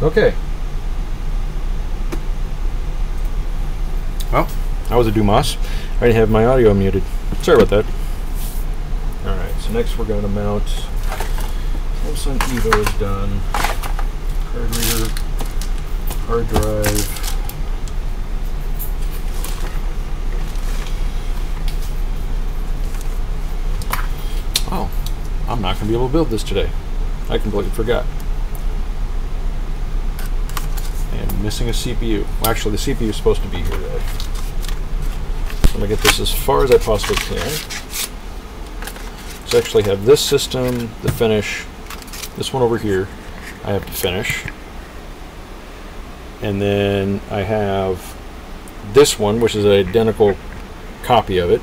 Okay. Well, that was a Dumas. I didn't have my audio muted. Sorry about that. Alright, so next we're going to mount Samsung Evo is done. Card reader, hard drive. Oh, I'm not going to be able to build this today. I completely forgot. And missing a CPU. Well, actually, the CPU is supposed to be here today. I'm going to get this as far as I possibly can. So I actually have this system, the finish, this one over here, I have to finish. And then I have this one, which is an identical copy of it.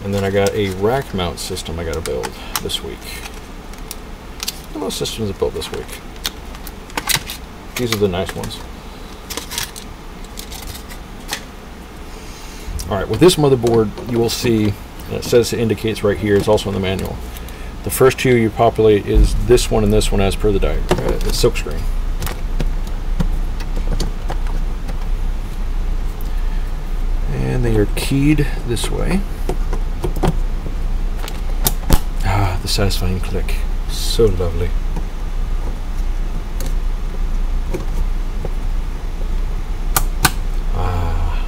And then I got a rack mount system I got to build this week. The most systems I built this week. These are the nice ones. Alright, with this motherboard, you will see, and it says it indicates right here, it's also in the manual. The first two you populate is this one and this one as per the diagram, the silkscreen. And they are keyed this way. Ah, the satisfying click. So lovely. Ah.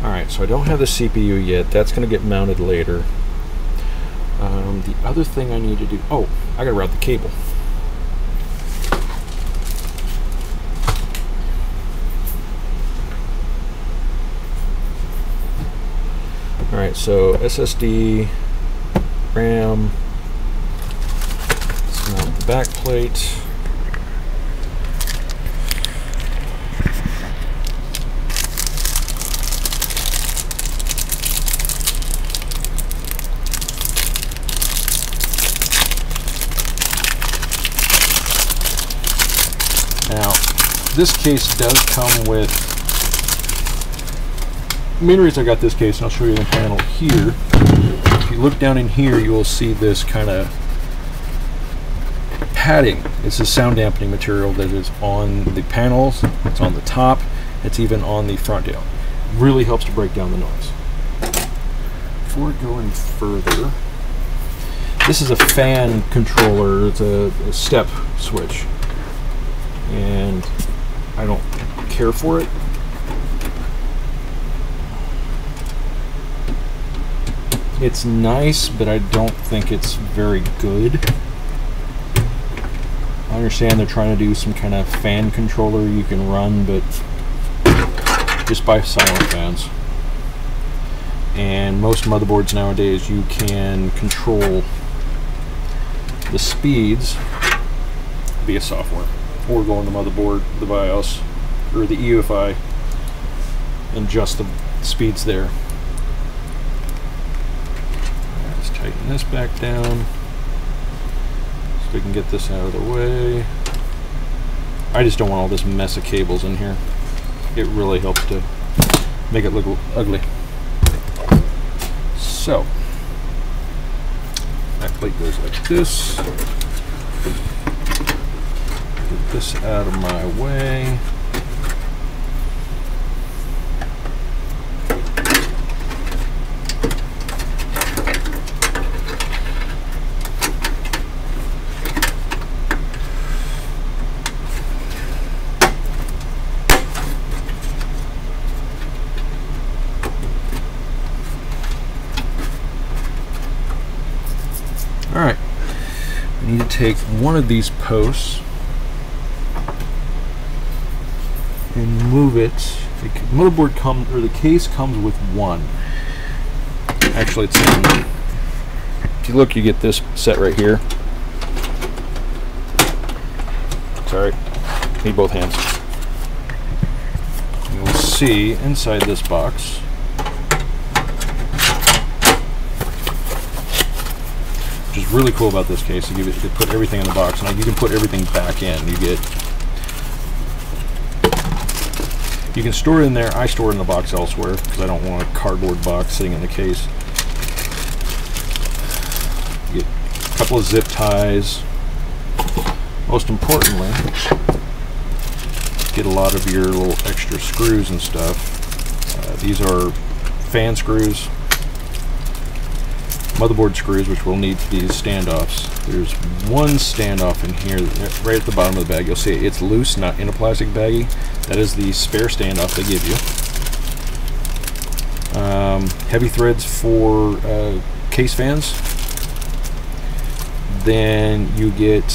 Alright, so I don't have the CPU yet. That's going to get mounted later. The other thing I need to do... Oh, I got to route the cable. Alright, so SSD, RAM, let's mount the back plate. Now, this case does come with... The main reason I got this case, and I'll show you the panel here, if you look down in here, you will see this kind of padding. It's a sound dampening material that is on the panels, it's on the top, it's even on the front tail. Really helps to break down the noise. Before going further, this is a fan controller, it's a step switch, and I don't care for it. It's nice, but I don't think it's very good. I understand they're trying to do some kind of fan controller you can run, but just buy silent fans. And most motherboards nowadays, you can control the speeds via software, or go on the motherboard, the BIOS, or the UEFI, and adjust the speeds there. Tighten this back down so we can get this out of the way. I just don't want all this mess of cables in here. It really helps to make it look ugly. So, that plate goes like this. Get this out of my way. Alright, I need to take one of these posts and move it. The motherboard comes, or the case comes with one. Actually, it's in, if you look, you get this set right here. Sorry, need both hands. You'll see inside this box which is really cool about this case. You put everything in the box, and you can put everything back in. You can store it in there. I store it in the box elsewhere because I don't want a cardboard box sitting in the case. You get a couple of zip ties. Most importantly, get a lot of your little extra screws and stuff. These are fan screws, motherboard screws, which we'll need for these standoffs. There's one standoff in here, right at the bottom of the bag. You'll see it's loose, not in a plastic baggie. That is the spare standoff they give you. Heavy threads for case fans. Then you get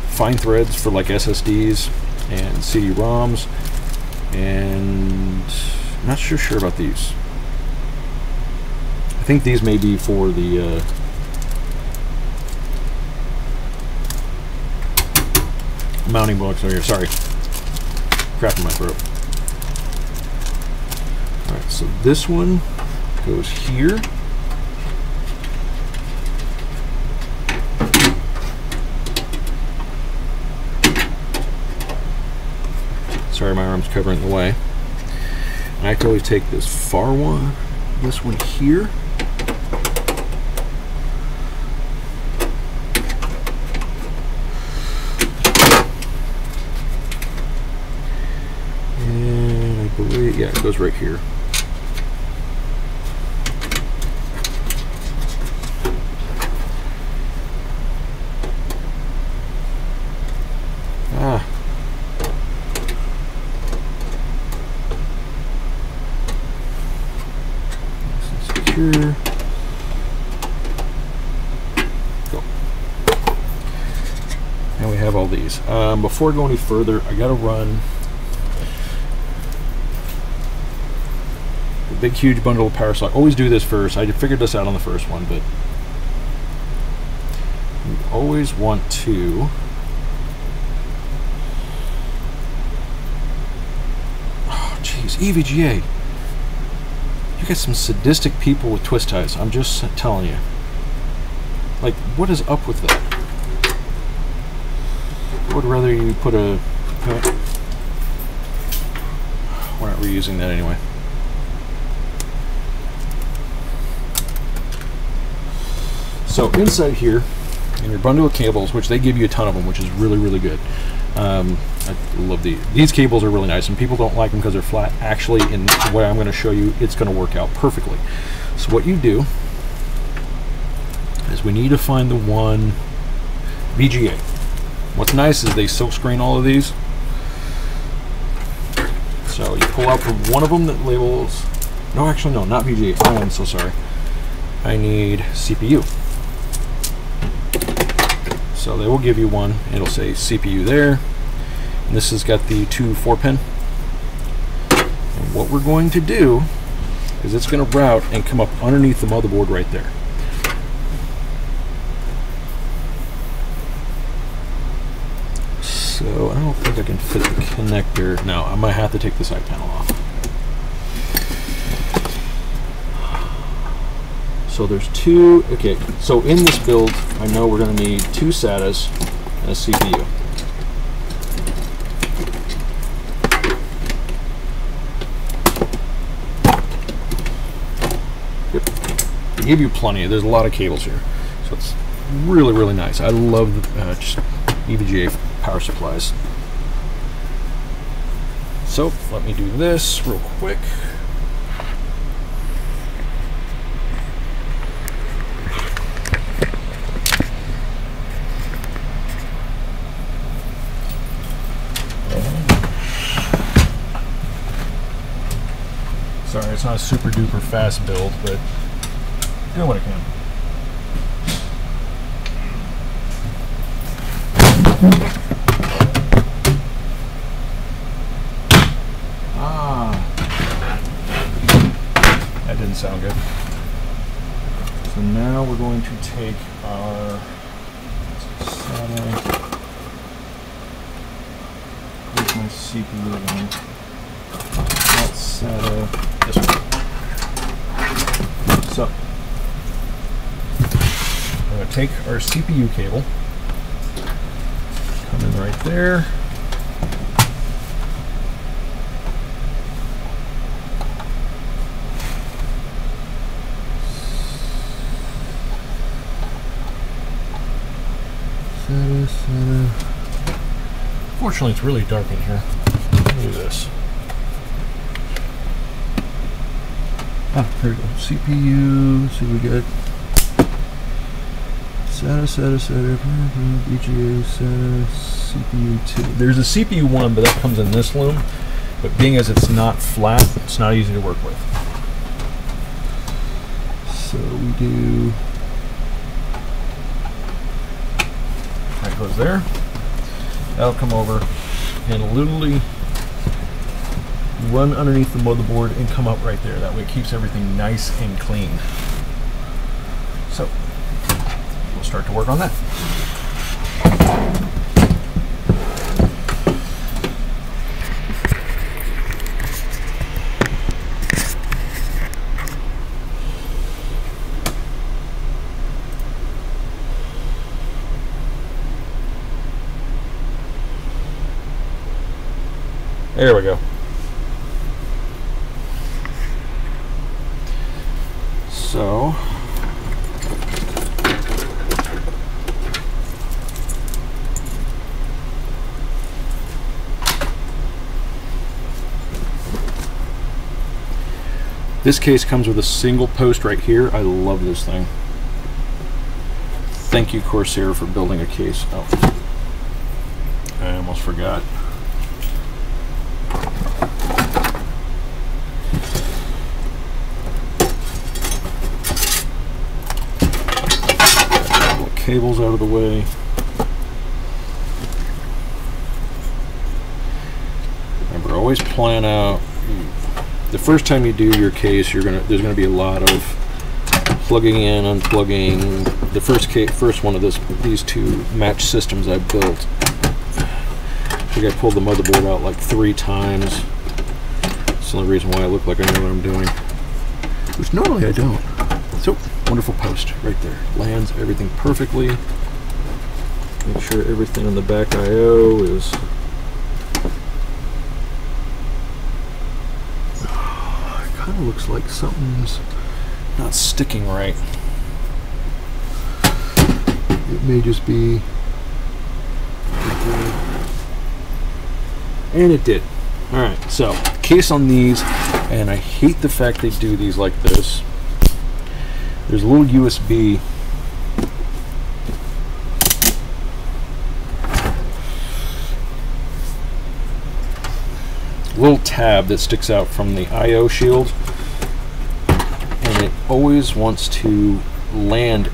fine threads for like SSDs and CD-ROMs, and I'm not sure about these. I think these may be for the mounting blocks over here. Sorry, crap in my throat. Alright, so this one goes here. Sorry, my arm's covering the way. I have to always take this far one, this one here. And I believe, yeah, it goes right here. Go. And we have all these. Before I go any further, I gotta run the big huge bundle of power supply. Always do this first. I figured this out on the first one, but you always want to EVGA. You got some sadistic people with twist ties. I'm just telling you. Like, what is up with that? I would rather you put a... We're not reusing that anyway. So inside here, in your bundle of cables, which they give you a ton of them, which is really, really good. I love these. These cables are really nice, and people don't like them because they're flat. Actually, in the way I'm going to show you, it's going to work out perfectly. So what you do is we need to find the one VGA. What's nice is they silk screen all of these. So you pull out from one of them that labels... No, actually, no, not VGA. Oh, I'm so sorry. I need CPU. So they will give you one. It'll say CPU there. And this has got the two 4-pin. And what we're going to do is it's going to route and come up underneath the motherboard right there. So I don't think I can fit the connector. No, I might have to take the side panel off. So there's two. Okay, so in this build, I know we're going to need two SATAs and a CPU. Yep. They give you plenty. There's a lot of cables here, so it's really, really nice. I love just EVGA power supplies. So let me do this real quick. Sorry, it's not a super duper fast build, but do what I can. That didn't sound good. So now we're going to take our SATA. Where's my CPU again? That's SATA. This one. So we're going to take our CPU cable, come in right there. SATA. Fortunately, it's really dark in here. Let me do this. Ah, here we go. CPU. See, we got SATA, VGA, SATA, CPU 2. There's a CPU 1, but that comes in this loom. But being as it's not flat, it's not easy to work with. So we do. That goes there. That'll come over and literally run underneath the motherboard and come up right there. That way it keeps everything nice and clean. So we'll start to work on that. There we go. So this case comes with a single post right here. I love this thing. Thank you, Corsair, for building a case. Oh, I almost forgot. Cables out of the way. Remember, always plan out. The first time you do your case, there's gonna be a lot of plugging in, unplugging. The first one of these two match systems I built, I think I pulled the motherboard out like 3 times. That's the only reason why I look like I know what I'm doing, which normally I don't. So, wonderful post right there. Lands everything perfectly. Make sure everything on the back I/O is. Oh, it kind of looks like something's not sticking right. It may just be. And it did. Alright, so, case on these, and I hate the fact they do these like this. There's a little USB little tab that sticks out from the I/O shield, and it always wants to land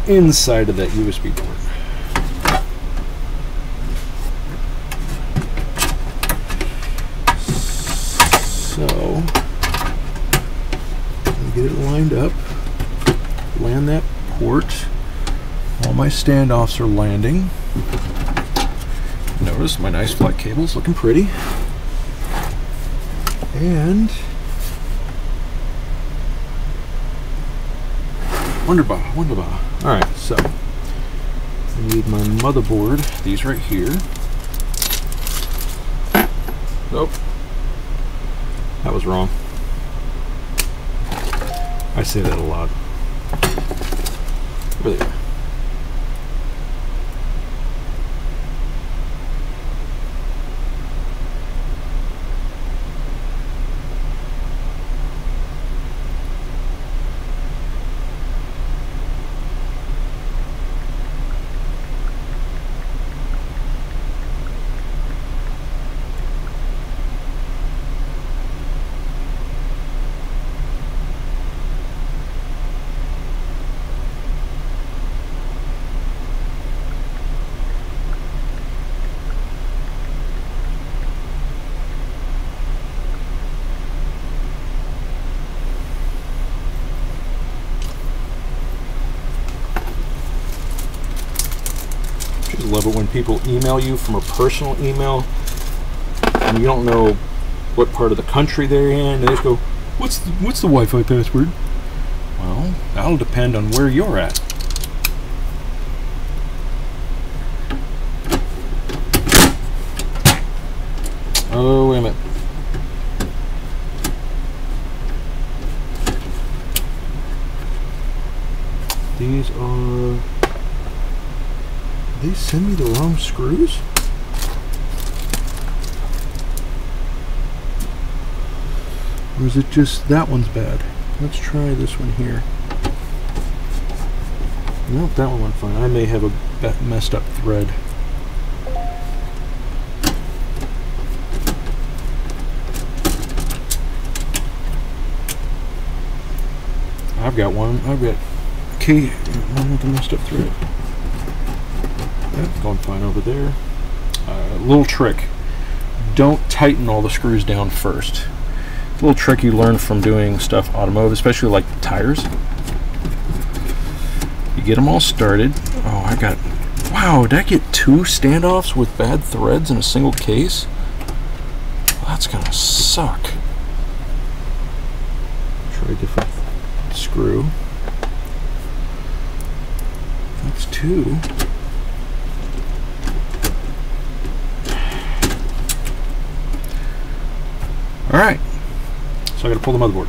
inside of that USB port. So let me get it lined up. Land that port. All my standoffs are landing. Notice my nice flat cable's looking pretty. And wonderbar. Alright, so I need my motherboard, these right here. Nope. That was wrong. I say that a lot. Really? Love it when people email you from a personal email and you don't know what part of the country they're in. They just go, what's the Wi-Fi password? Well, that'll depend on where you're at. Oh, wait a minute. These are... They send me the wrong screws? Or is it just that one's bad? Let's try this one here. Nope, that one went fine. I may have a messed up thread. I've got one. One with a messed up thread. That's going fine over there. Little trick. Don't tighten all the screws down first. A little trick you learn from doing stuff automotive, especially like tires. You get them all started. Oh, wow, did I get 2 standoffs with bad threads in a single case? Well, that's gonna suck. Try a different screw. That's 2. Alright, so I gotta pull the motherboard.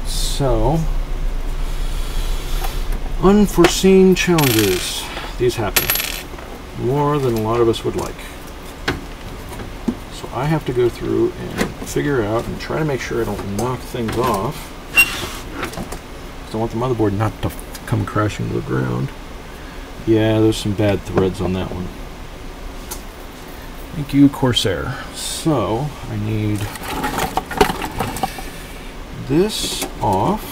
So, unforeseen challenges. These happen more than a lot of us would like. So I have to go through and figure out and try to make sure I don't knock things off. Because I want the motherboard not to come crashing to the ground. Yeah, there's some bad threads on that one. Thank you, Corsair. So, I need this off.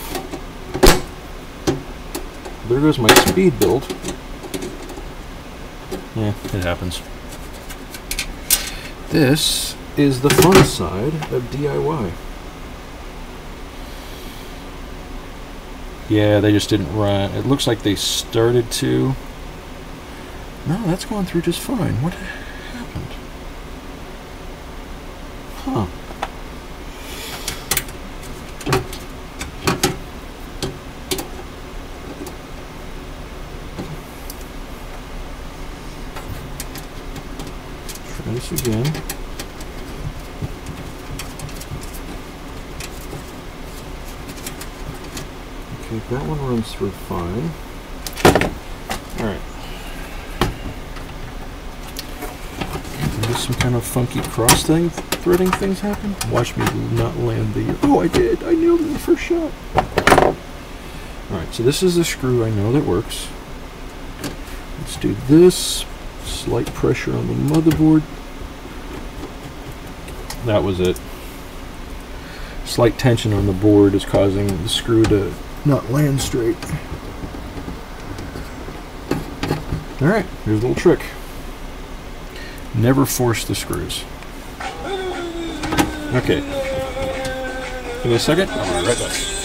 There goes my speed build. Yeah, it happens. This is the fun side of DIY. Yeah, they just didn't run. It looks like they started to. No, that's going through just fine. What happened? Huh. Try this again. Okay, that one runs through fine. Alright. Some kind of funky cross threading things happen. Watch me not land the. Oh, I did! I nailed it in the first shot. Alright, so this is the screw I know that works. Let's do this. Slight pressure on the motherboard. That was it. Slight tension on the board is causing the screw to not land straight. Alright, here's a little trick. Never force the screws. Okay. Give me a second. I'll be right back.